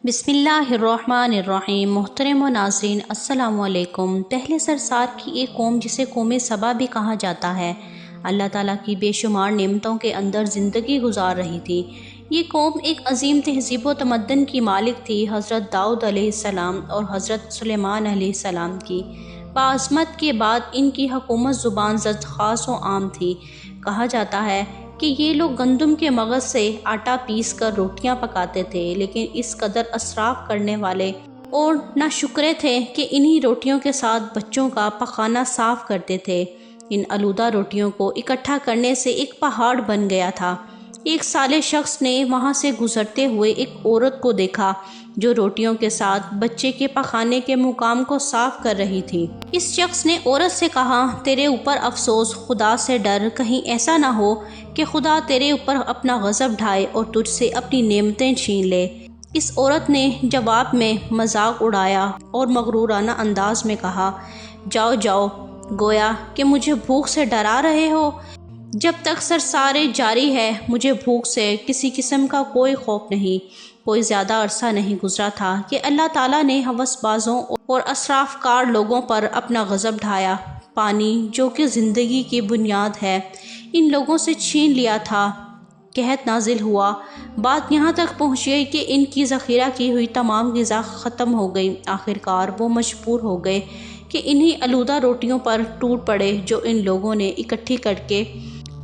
بسم اللہ الرحمن الرحیم۔ محترم و ناظرین السلام علیکم۔ پہلے سرسار کی ایک قوم جسے قوم سبا بھی کہا جاتا ہے، اللہ تعالیٰ کی بے شمار نعمتوں کے اندر زندگی گزار رہی تھی۔ یہ قوم ایک عظیم تہذیب و تمدن کی مالک تھی، حضرت داؤد علیہ السلام اور حضرت سلیمان علیہ السلام کی بعظمت کے بعد ان کی حکومت زبان زد خاص و عام تھی۔ کہا جاتا ہے کہ یہ لوگ گندم کے مغز سے آٹا پیس کر روٹیاں پکاتے تھے، لیکن اس قدر اسراف کرنے والے اور ناشکرے تھے کہ انہی روٹیوں کے ساتھ بچوں کا پخانہ صاف کرتے تھے۔ ان آلودہ روٹیوں کو اکٹھا کرنے سے ایک پہاڑ بن گیا تھا۔ ایک صالح شخص نے وہاں سے گزرتے ہوئے ایک عورت کو دیکھا جو روٹیوں کے ساتھ بچے کے پخانے کے مقام کو صاف کر رہی تھی۔ اس شخص نے عورت سے کہا، تیرے اوپر افسوس، خدا سے ڈر، کہیں ایسا نہ ہو کہ خدا تیرے اوپر اپنا غضب ڈھائے اور تجھ سے اپنی نعمتیں چھین لے۔ اس عورت نے جواب میں مذاق اڑایا اور مغرورانہ انداز میں کہا، جاؤ جاؤ، گویا کہ مجھے بھوک سے ڈرا رہے ہو۔ جب تک سرسارے جاری ہے مجھے بھوک سے کسی قسم کا کوئی خوف نہیں۔ کوئی زیادہ عرصہ نہیں گزرا تھا کہ اللہ تعالیٰ نے ہوس بازوں اور اسراف کار لوگوں پر اپنا غضب ڈھایا۔ پانی جو کہ زندگی کی بنیاد ہے ان لوگوں سے چھین لیا تھا۔ قحط نازل ہوا، بات یہاں تک پہنچی کہ ان کی ذخیرہ کی ہوئی تمام غذا ختم ہو گئی۔ آخرکار وہ مجبور ہو گئے کہ انہی آلودہ روٹیوں پر ٹوٹ پڑے جو ان لوگوں نے اکٹھی کر کے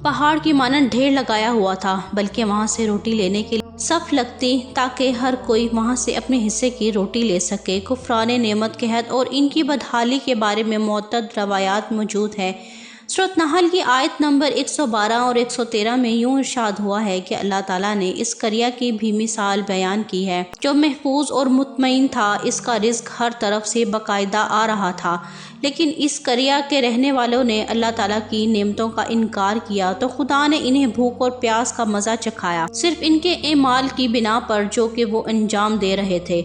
پہاڑ کی مانند ڈھیر لگایا ہوا تھا، بلکہ وہاں سے روٹی لینے کے لیے صف لگتی تاکہ ہر کوئی وہاں سے اپنے حصے کی روٹی لے سکے۔ کفران نعمت، قحط اور ان کی بدحالی کے بارے میں متعدد روایات موجود ہیں۔ سورۃ نحل کی آیت نمبر 112 اور 113 میں یوں ارشاد ہوا ہے کہ اللہ تعالیٰ نے اس قریہ کی بھی مثال بیان کی ہے جو محفوظ اور مطمئن تھا، اس کا رزق ہر طرف سے باقاعدہ آ رہا تھا، لیکن اس قریہ کے رہنے والوں نے اللہ تعالیٰ کی نعمتوں کا انکار کیا تو خدا نے انہیں بھوک اور پیاس کا مزہ چکھایا، صرف ان کے اعمال کی بنا پر جو کہ وہ انجام دے رہے تھے۔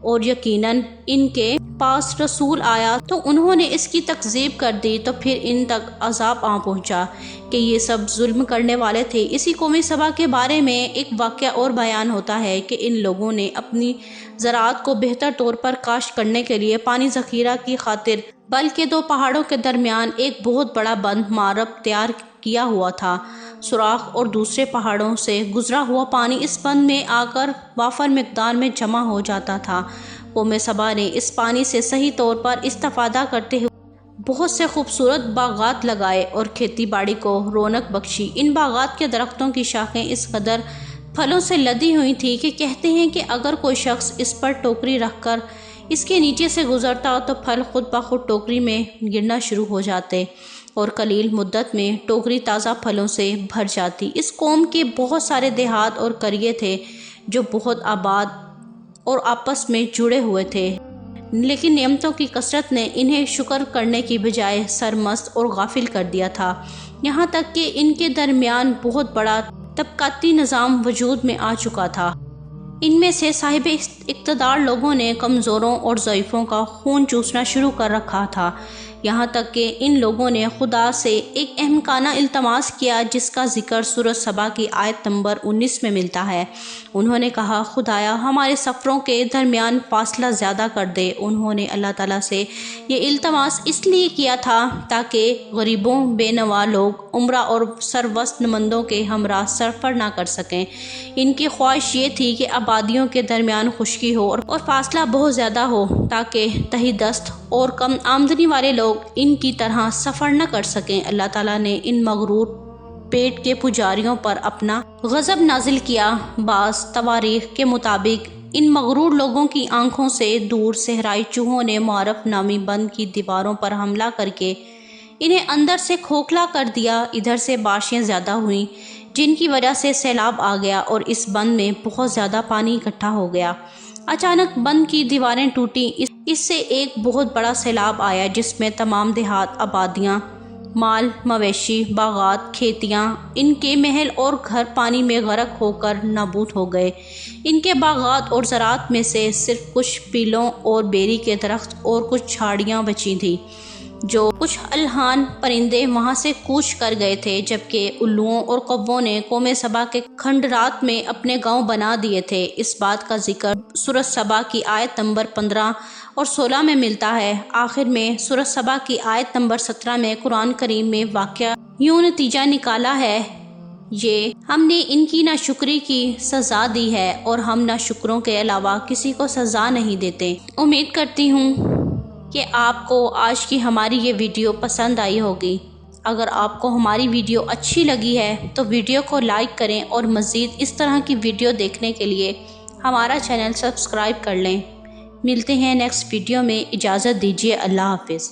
اور یقیناً ان کے پاس رسول آیا تو انہوں نے اس کی تکذیب کر دی، تو پھر ان تک عذاب آ پہنچا کہ یہ سب ظلم کرنے والے تھے۔ اسی قوم سبا کے بارے میں ایک واقعہ اور بیان ہوتا ہے کہ ان لوگوں نے اپنی زراعت کو بہتر طور پر کاشت کرنے کے لیے پانی ذخیرہ کی خاطر بلکہ دو پہاڑوں کے درمیان ایک بہت بڑا بند مارب تیار کیا ہوا تھا۔ سوراخ اور دوسرے پہاڑوں سے گزرا ہوا پانی اس بند میں آ کر وافر مقدار میں جمع ہو جاتا تھا۔ قوم سبا نے اس پانی سے صحیح طور پر استفادہ کرتے ہوئے بہت سے خوبصورت باغات لگائے اور کھیتی باڑی کو رونق بخشی۔ ان باغات کے درختوں کی شاخیں اس قدر پھلوں سے لدی ہوئی تھی کہ کہتے ہیں کہ اگر کوئی شخص اس پر ٹوکری رکھ کر اس کے نیچے سے گزرتا تو پھل خود بخود ٹوکری میں گرنا شروع ہو جاتے اور قلیل مدت میں ٹوکری تازہ پھلوں سے بھر جاتی۔ اس قوم کے بہت سارے دیہات اور قریے تھے جو بہت آباد اور آپس میں جڑے ہوئے تھے، لیکن نعمتوں کی کثرت نے انہیں شکر کرنے کی بجائے سرمست اور غافل کر دیا تھا، یہاں تک کہ ان کے درمیان بہت بڑا طبقاتی نظام وجود میں آ چکا تھا۔ ان میں سے صاحب اقتدار لوگوں نے کمزوروں اور ضعیفوں کا خون چوسنا شروع کر رکھا تھا، یہاں تک کہ ان لوگوں نے خدا سے ایک احمقانہ التماس کیا جس کا ذکر سورۃ سبا کی آیت نمبر 19 میں ملتا ہے۔ انہوں نے کہا، خدایا ہمارے سفروں کے درمیان فاصلہ زیادہ کر دے۔ انہوں نے اللہ تعالیٰ سے یہ التماس اس لیے کیا تھا تاکہ غریبوں، بے نوا لوگ عمرہ اور سروست مندوں کے ہمراہ سفر نہ کر سکیں۔ ان کی خواہش یہ تھی کہ آبادیوں کے درمیان خشکی ہو اور فاصلہ بہت زیادہ ہو تاکہ تہی دست اور کم آمدنی والے لوگ ان کی طرح سفر نہ کر سکیں۔ اللہ تعالیٰ نے ان مغرور پیٹ کے پجاریوں پر اپنا غضب نازل کیا۔ بعض تواریخ کے مطابق ان مغرور لوگوں کی آنکھوں سے دور صحرائی چوہوں نے معرف نامی بند کی دیواروں پر حملہ کر کے انہیں اندر سے کھوکھلا کر دیا۔ ادھر سے بارشیں زیادہ ہوئیں جن کی وجہ سے سیلاب آ گیا اور اس بند میں بہت زیادہ پانی اکٹھا ہو گیا۔ اچانک بند کی دیواریں ٹوٹیں، اس سے ایک بہت بڑا سیلاب آیا جس میں تمام دیہات، آبادیاں، مال مویشی، باغات، کھیتیاں، ان کے محل اور گھر پانی میں غرق ہو کر نابود ہو گئے۔ ان کے باغات اور زراعت میں سے صرف کچھ پیلوں اور بیری کے درخت اور کچھ جھاڑیاں بچی تھیں۔ جو کچھ الہان پرندے وہاں سے کوچ کر گئے تھے، جبکہ الوؤں اور کووں نے قوم سبا کے کھنڈرات میں اپنے گاؤں بنا دیے تھے۔ اس بات کا ذکر سورۃ سبا کی آیت نمبر 15 اور 16 میں ملتا ہے۔ آخر میں سورۃ سبا کی آیت نمبر 17 میں قرآن کریم میں واقعہ یوں نتیجہ نکالا ہے، یہ ہم نے ان کی ناشکری کی سزا دی ہے اور ہم ناشکروں کے علاوہ کسی کو سزا نہیں دیتے۔ امید کرتی ہوں کہ آپ کو آج کی ہماری یہ ویڈیو پسند آئی ہوگی۔ اگر آپ کو ہماری ویڈیو اچھی لگی ہے تو ویڈیو کو لائک کریں اور مزید اس طرح کی ویڈیو دیکھنے کے لیے ہمارا چینل سبسکرائب کر لیں۔ ملتے ہیں نیکسٹ ویڈیو میں، اجازت دیجیے، اللہ حافظ۔